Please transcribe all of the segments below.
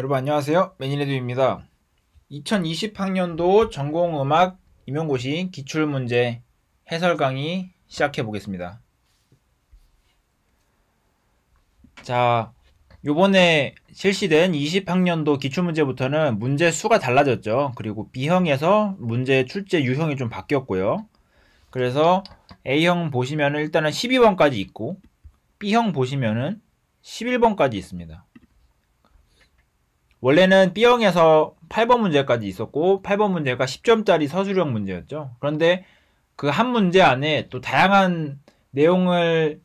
여러분 안녕하세요. 매니레드입니다. 2020학년도 전공음악 임용고시 기출문제 해설 강의 시작해 보겠습니다. 자, 요번에 실시된 20학년도 기출문제부터는 문제 수가 달라졌죠. 그리고 B형에서 문제 출제 유형이 좀 바뀌었고요. 그래서 A형 보시면은 일단은 12번까지 있고 B형 보시면은 11번까지 있습니다. 원래는 B형에서 8번 문제까지 있었고 8번 문제가 10점짜리 서술형 문제였죠. 그런데 그 한 문제 안에 또 다양한 내용을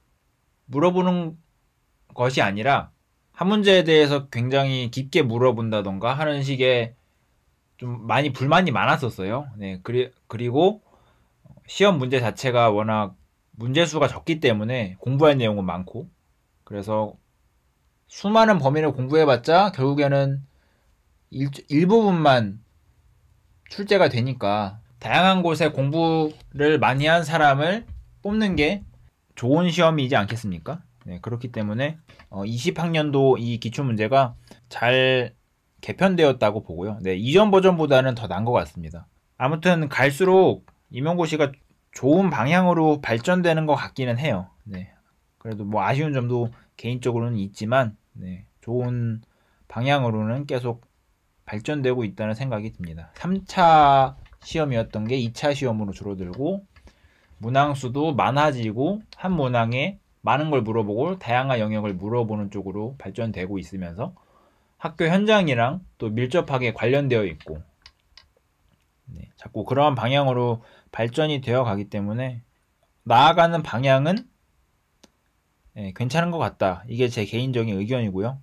물어보는 것이 아니라 한 문제에 대해서 굉장히 깊게 물어본다던가 하는 식의 좀 많이 불만이 많았었어요. 네, 그리고 시험 문제 자체가 워낙 문제 수가 적기 때문에 공부할 내용은 많고, 그래서 수많은 범위를 공부해봤자 결국에는 일부분만 출제가 되니까 다양한 곳에 공부를 많이 한 사람을 뽑는 게 좋은 시험이지 않겠습니까? 네, 그렇기 때문에 20학년도 이 기출문제가 잘 개편되었다고 보고요. 네, 이전 버전보다는 더 나은 것 같습니다. 아무튼 갈수록 임용고시가 좋은 방향으로 발전되는 것 같기는 해요. 네, 그래도 뭐 아쉬운 점도 개인적으로는 있지만, 네, 좋은 방향으로는 계속 발전되고 있다는 생각이 듭니다. 3차 시험이었던 게 2차 시험으로 줄어들고, 문항수도 많아지고, 한 문항에 많은 걸 물어보고 다양한 영역을 물어보는 쪽으로 발전되고 있으면서 학교 현장이랑 또 밀접하게 관련되어 있고, 네, 자꾸 그러한 방향으로 발전이 되어 가기 때문에 나아가는 방향은 괜찮은 것 같다. 이게 제 개인적인 의견이고요.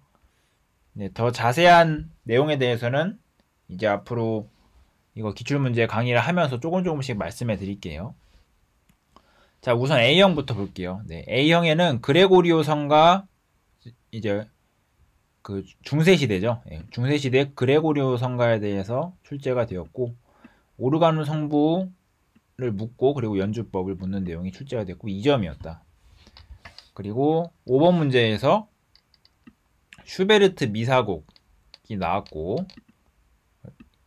네, 더 자세한 내용에 대해서는 이제 앞으로 이거 기출문제 강의를 하면서 조금씩 말씀해 드릴게요. 자, 우선 A형부터 볼게요. 네, A형에는 그레고리오 성가, 이제 그 중세시대죠. 중세시대 그레고리오 성가에 대해서 출제가 되었고, 오르가노 성부를 묻고 그리고 연주법을 묻는 내용이 출제가 됐고 2점이었다. 그리고 5번 문제에서 슈베르트 미사곡이 나왔고,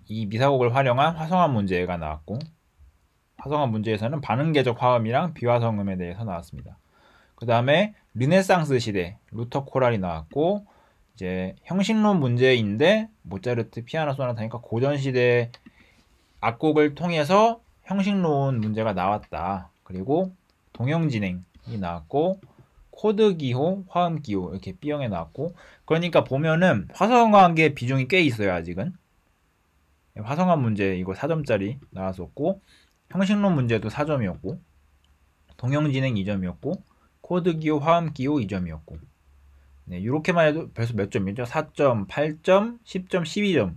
이 미사곡을 활용한 화성암 문제가 나왔고, 화성암 문제에서는 반응계적 화음이랑 비화성음에 대해서 나왔습니다. 그 다음에 르네상스 시대 루터 코랄이 나왔고, 이제 형식론 문제인데 모차르트 피아노 소나타니까 고전 시대 악곡을 통해서 형식론 문제가 나왔다. 그리고 동형진행이 나왔고, 코드 기호, 화음 기호 이렇게 B형에 나왔고, 그러니까 보면은 화성암의 비중이 꽤 있어요. 아직은 화성암 문제 이거 4점짜리 나왔었고, 형식론 문제도 4점이었고, 동형진행 2점이었고, 코드 기호, 화음 기호 2점이었고, 네, 이렇게만 해도 벌써 몇 점이죠? 4점, 8점, 10점, 12점,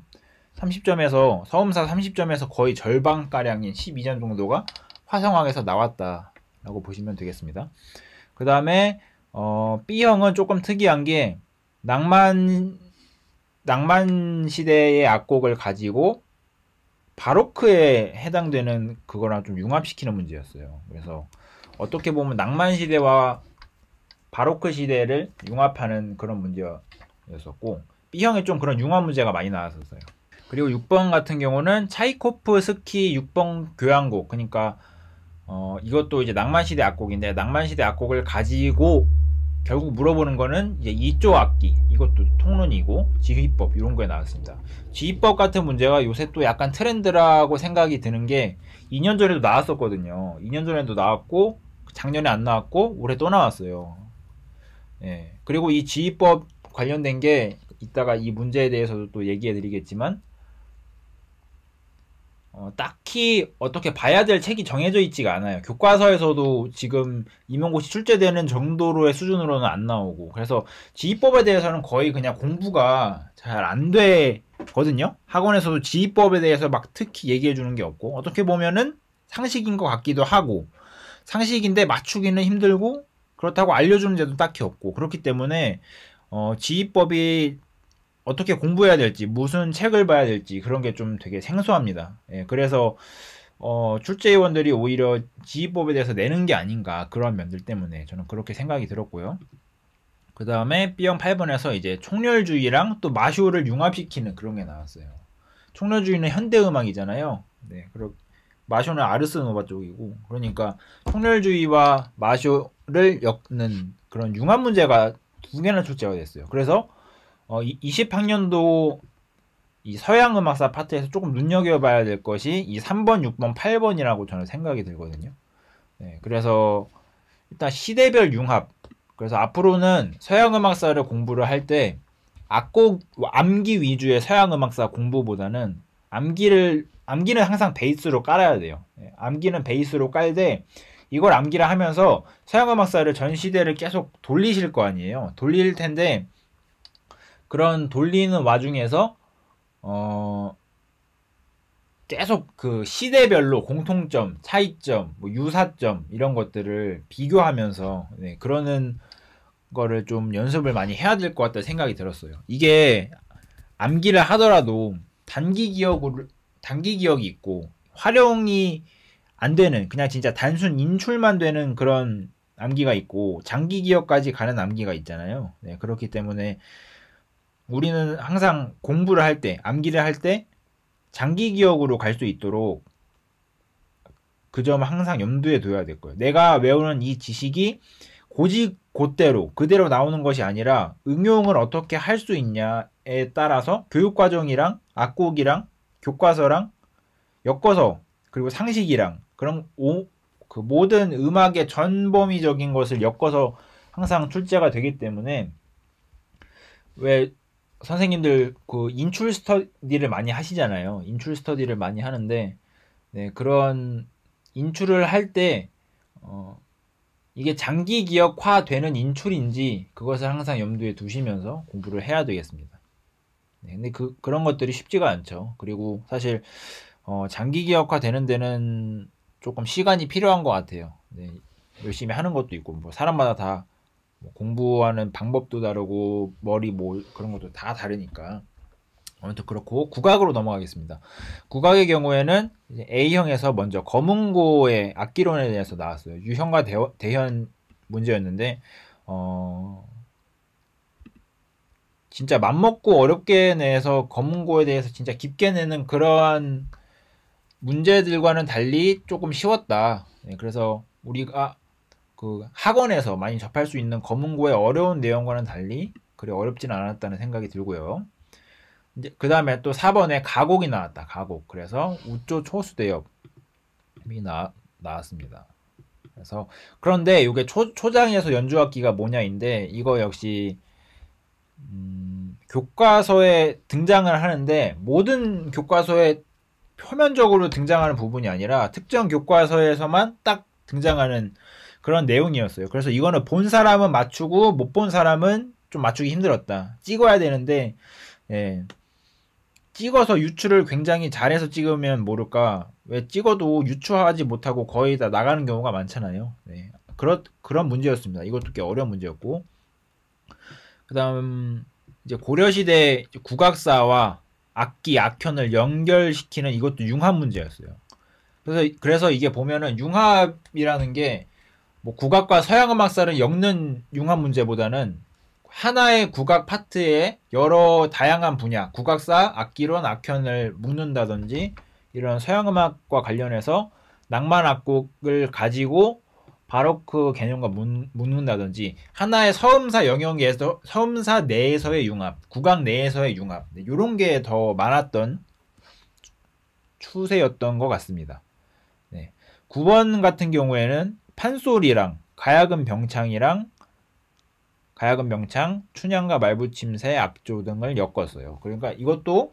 30점에서 서음사 30점에서 거의 절반가량인 12점 정도가 화성학에서 나왔다라고 보시면 되겠습니다. 그 다음에 B형은 조금 특이한 게 낭만 시대의 악곡을 가지고 바로크에 해당되는 그거랑 좀 융합시키는 문제였어요. 그래서 어떻게 보면 낭만 시대와 바로크 시대를 융합하는 그런 문제였었고, B형에 좀 그런 융합 문제가 많이 나왔었어요. 그리고 6번 같은 경우는 차이코프스키 6번 교향곡, 그러니까 이것도 이제 낭만시대 악곡인데, 낭만시대 악곡을 가지고 결국 물어보는 거는 이제 2조 악기, 이것도 통론이고 지휘법 이런 거에 나왔습니다. 지휘법 같은 문제가 요새 또 약간 트렌드라고 생각이 드는 게 2년 전에도 나왔었거든요. 2년 전에도 나왔고 작년에 안 나왔고 올해 또 나왔어요. 예. 그리고 이 지휘법 관련된 게 이따가 이 문제에 대해서도 또 얘기해 드리겠지만, 딱히 어떻게 봐야 될 책이 정해져 있지가 않아요. 교과서에서도 지금 임용고시 출제되는 정도로의 수준으로는 안 나오고, 그래서 지휘법에 대해서는 거의 그냥 공부가 잘 안 되거든요. 학원에서도 지휘법에 대해서 막 특히 얘기해 주는 게 없고, 어떻게 보면은 상식인 것 같기도 하고, 상식인데 맞추기는 힘들고, 그렇다고 알려주는 데도 딱히 없고, 그렇기 때문에 지휘법이 어떻게 공부해야 될지, 무슨 책을 봐야 될지 그런 게 좀 되게 생소합니다. 예, 그래서 출제위원들이 오히려 지휘법에 대해서 내는 게 아닌가, 그런 면들 때문에 저는 그렇게 생각이 들었고요. 그 다음에 B형 8번에서 이제 총렬주의랑 또 마쇼를 융합시키는 그런 게 나왔어요. 총렬주의는 현대음악이잖아요. 네, 그리고 마쇼는 아르스노바 쪽이고, 그러니까 총렬주의와 마쇼를 엮는 그런 융합 문제가 두 개나 출제가 됐어요. 그래서 20학년도 이 서양 음악사 파트에서 조금 눈여겨봐야 될 것이 이 3번, 6번, 8번이라고 저는 생각이 들거든요. 네, 그래서 일단 시대별 융합. 그래서 앞으로는 서양 음악사를 공부를 할 때 악곡 암기 위주의 서양 음악사 공부보다는 암기는 항상 베이스로 깔아야 돼요. 네, 암기는 베이스로 깔되 이걸 암기를 하면서 서양 음악사를 전 시대를 계속 돌리실 거 아니에요. 돌릴 텐데 그런 돌리는 와중에서 계속 그 시대별로 공통점, 차이점, 뭐 유사점 이런 것들을 비교하면서 네, 그러는 거를 좀 연습을 많이 해야 될 것 같다 생각이 들었어요. 이게 암기를 하더라도 단기 기억이 있고 활용이 안 되는 그냥 진짜 단순 인출만 되는 그런 암기가 있고 장기 기억까지 가는 암기가 있잖아요. 네, 그렇기 때문에 우리는 항상 공부를 할 때, 암기를 할 때 장기 기억으로 갈 수 있도록 그 점을 항상 염두에 둬야 될 거예요. 내가 외우는 이 지식이 그대로 나오는 것이 아니라 응용을 어떻게 할 수 있냐에 따라서 교육과정이랑 악곡이랑 교과서랑 엮어서 그리고 상식이랑 그런 그 모든 음악의 전범위적인 것을 엮어서 항상 출제가 되기 때문에 왜 선생님들 그 인출 스터디를 많이 하시잖아요. 인출 스터디를 많이 하는데 네, 그런 인출을 할 때 이게 장기 기억화 되는 인출인지 그것을 항상 염두에 두시면서 공부를 해야 되겠습니다. 네, 근데 그런 것들이 쉽지가 않죠. 그리고 사실 장기 기억화 되는 데는 조금 시간이 필요한 것 같아요. 네, 열심히 하는 것도 있고 뭐 사람마다 다 뭐 공부하는 방법도 다르고 머리 뭐 그런 것도 다 다르니까 아무튼 그렇고 국악으로 넘어가겠습니다. 국악의 경우에는 A형에서 먼저 검은고의 악기론에 대해서 나왔어요. 유형과 대현 문제였는데 진짜 맘먹고 어렵게 내서 검은고에 대해서 진짜 깊게 내는 그러한 문제들과는 달리 조금 쉬웠다. 네, 그래서 우리가 그 학원에서 많이 접할 수 있는 검은고의 어려운 내용과는 달리 그리 어렵진 않았다는 생각이 들고요. 이제 그 다음에 또 4번에 가곡이 나왔다. 가곡. 그래서 우조 초수대엽이 나왔습니다. 그래서 그런데 이게 초장에서 연주악기가 뭐냐인데 이거 역시 교과서에 등장을 하는데 모든 교과서에 표면적으로 등장하는 부분이 아니라 특정 교과서에서만 딱 등장하는 그런 내용이었어요. 그래서 이거는 본 사람은 맞추고 못 본 사람은 좀 맞추기 힘들었다. 찍어야 되는데 예, 찍어서 유추를 굉장히 잘해서 찍으면 모를까 왜 찍어도 유추하지 못하고 거의 다 나가는 경우가 많잖아요. 네, 그런 문제였습니다. 이것도 꽤 어려운 문제였고 그 다음 이제 고려시대 국악사와 악기, 악현을 연결시키는 이것도 융합 문제였어요. 그래서 이게 보면은 융합이라는 게 뭐 국악과 서양 음악사를 엮는 융합 문제보다는 하나의 국악 파트에 여러 다양한 분야, 국악사, 악기론, 악현을 묶는다든지 이런 서양 음악과 관련해서 낭만 악곡을 가지고 바로크 개념과 묶는다든지 하나의 서음사 영역에서 서음사 내에서의 융합, 국악 내에서의 융합 이런 게 더 많았던 추세였던 것 같습니다. 네. 9번 같은 경우에는 판소리랑 가야금 병창, 춘향과 말부침새, 악조 등을 엮었어요. 그러니까 이것도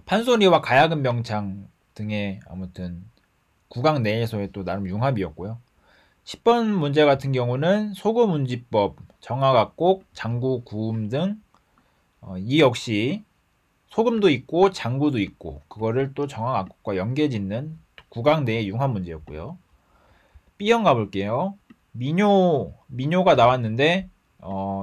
판소리와 가야금 병창 등의 아무튼 국악 내에서의 또 나름 융합이었고요. 10번 문제 같은 경우는 소금운지법, 정악악곡, 장구, 구음 등 이 역시 소금도 있고 장구도 있고 그거를 또 정악악곡과 연계짓는 국악 내의 융합 문제였고요. B형 가볼게요. 민요가 나왔는데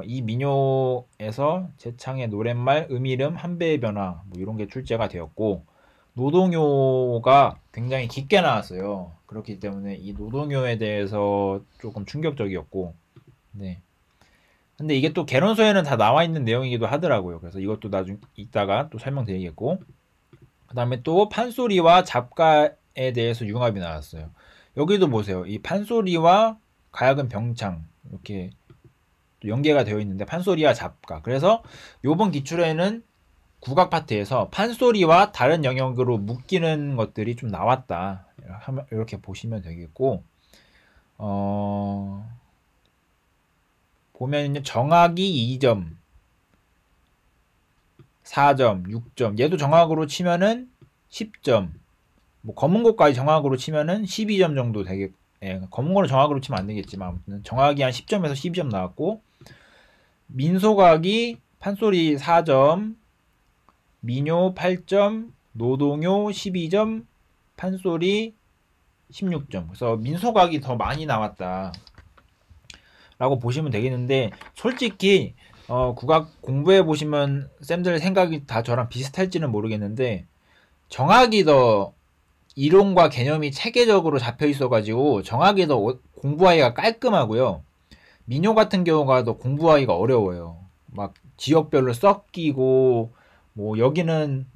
이 민요에서 제창의 노랫말, 음이름, 한배의 변화 뭐 이런 게 출제가 되었고 노동요가 굉장히 깊게 나왔어요. 그렇기 때문에 이 노동요에 대해서 조금 충격적이었고 네. 근데 이게 또 개론서에는 다 나와 있는 내용이기도 하더라고요. 그래서 이것도 나중 이따가 또 설명드리겠고, 그 다음에 또 판소리와 잡가에 대해서 융합이 나왔어요. 여기도 보세요. 이 판소리와 가야금 병창 이렇게 또 연계가 되어 있는데 판소리와 잡가. 그래서 요번 기출에는 국악 파트에서 판소리와 다른 영역으로 묶이는 것들이 좀 나왔다. 이렇게 보시면 되겠고, 보면 정학이 2점, 4점, 6점. 얘도 정학으로 치면은 10점. 뭐 검은고까지 정학으로 치면은 12점 정도 되겠. 예, 검은고는 정학으로 치면 안 되겠지만 아무튼 정학이 한 10점에서 12점 나왔고, 민소각이 판소리 4점, 민요 8점, 노동요 12점, 판소리 16점. 그래서 민소각이 더 많이 나왔다 라고 보시면 되겠는데, 솔직히 국악 공부해 보시면 쌤들 생각이 다 저랑 비슷할지는 모르겠는데, 정학이 더 이론과 개념이 체계적으로 잡혀 있어 가지고 정학이 더 공부하기가 깔끔하고요. 민요 같은 경우가 더 공부하기가 어려워요. 막 지역별로 섞이고, 뭐 여기는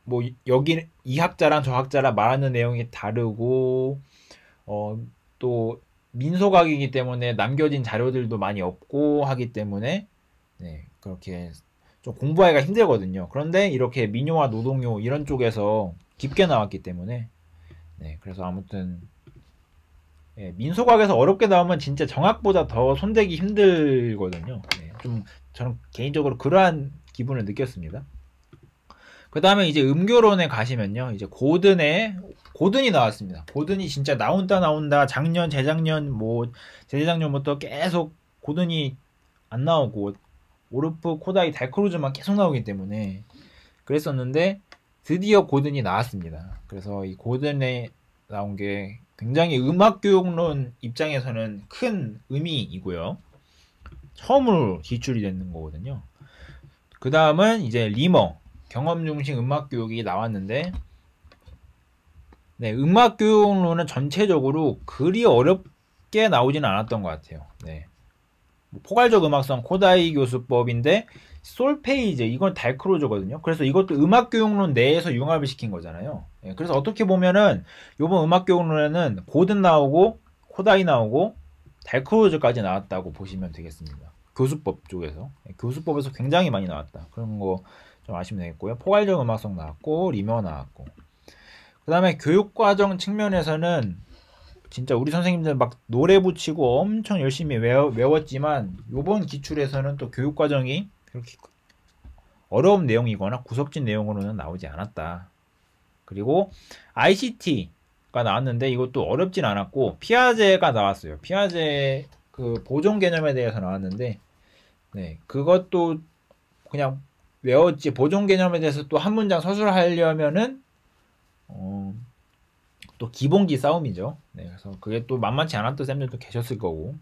뭐 여기 이 학자랑 저 학자랑 말하는 내용이 다르고, 또 민소각이기 때문에 남겨진 자료들도 많이 없고 하기 때문에, 네, 그렇게 좀 공부하기가 힘들거든요. 그런데 이렇게 민요와 노동요 이런 쪽에서 깊게 나왔기 때문에, 네, 그래서 아무튼, 예, 민소각에서 어렵게 나오면 진짜 정학보다 더 손대기 힘들거든요. 네, 좀 저는 개인적으로 그러한 기분을 느꼈습니다. 그 다음에 이제 음교론에 가시면요, 이제 고든이 나왔습니다. 고든이 진짜 나온다 작년 재작년 뭐 재작년부터 계속 고든이 안 나오고 오르프 코다이 달크루즈만 계속 나오기 때문에 그랬었는데, 드디어 고든이 나왔습니다. 그래서 이 고든에 나온 게 굉장히 음악교육론 입장에서는 큰 의미이고요. 처음으로 기출이 되는 거거든요. 그 다음은 이제 리머, 경험중심 음악교육이 나왔는데, 네, 음악교육론은 전체적으로 그리 어렵게 나오지는 않았던 것 같아요. 네. 포괄적 음악성 코다이 교수법인데, 솔페이즈 이건 달크로즈거든요. 그래서 이것도 음악교육론 내에서 융합을 시킨 거잖아요. 예, 그래서 어떻게 보면은 요번 음악교육론에는 고든 나오고 코다이 나오고 달크로즈까지 나왔다고 보시면 되겠습니다. 교수법 쪽에서, 예, 교수법에서 굉장히 많이 나왔다. 그런 거 좀 아시면 되겠고요. 포괄적 음악성 나왔고 리머 나왔고, 그 다음에 교육과정 측면에서는 진짜 우리 선생님들 막 노래 붙이고 엄청 열심히 외웠지만 요번 기출에서는 또 교육과정이 그렇게 어려운 내용이거나 구석진 내용으로는 나오지 않았다. 그리고 ICT가 나왔는데 이것도 어렵진 않았고, 피아제가 나왔어요. 피아제 그 보존 개념에 대해서 나왔는데, 네, 그것도 그냥 외웠지, 보존 개념에 대해서 또 한 문장 서술하려면은 또 기본기 싸움이죠. 네, 그래서 그게 또 만만치 않았던 쌤들도 계셨을 거고,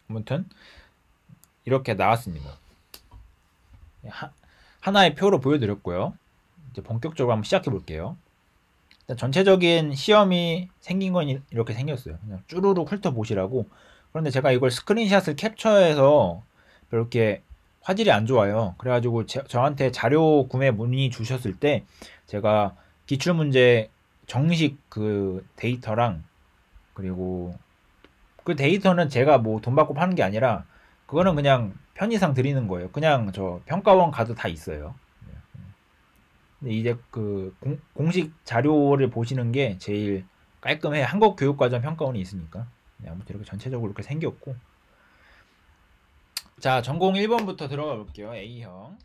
아무튼 이렇게 나왔습니다. 하나의 표로 보여드렸고요. 이제 본격적으로 한번 시작해 볼게요. 전체적인 시험이 생긴 건 이렇게 생겼어요. 그냥 쭈루룩 훑어보시라고. 그런데 제가 이걸 스크린샷을 캡처해서 이렇게 화질이 안 좋아요. 그래가지고 저한테 자료 구매 문의 주셨을 때 제가 기출문제 정식 그 데이터랑, 그리고 그 데이터는 제가 뭐 돈 받고 파는 게 아니라 그거는 그냥 편의상 드리는 거예요. 그냥 저 평가원 가도 다 있어요. 근데 이제 그 공식 자료를 보시는 게 제일 깔끔해. 한국교육과정 평가원이 있으니까. 네, 아무튼 이렇게 전체적으로 이렇게 생겼고, 자, 전공 1번부터 들어가 볼게요. A형.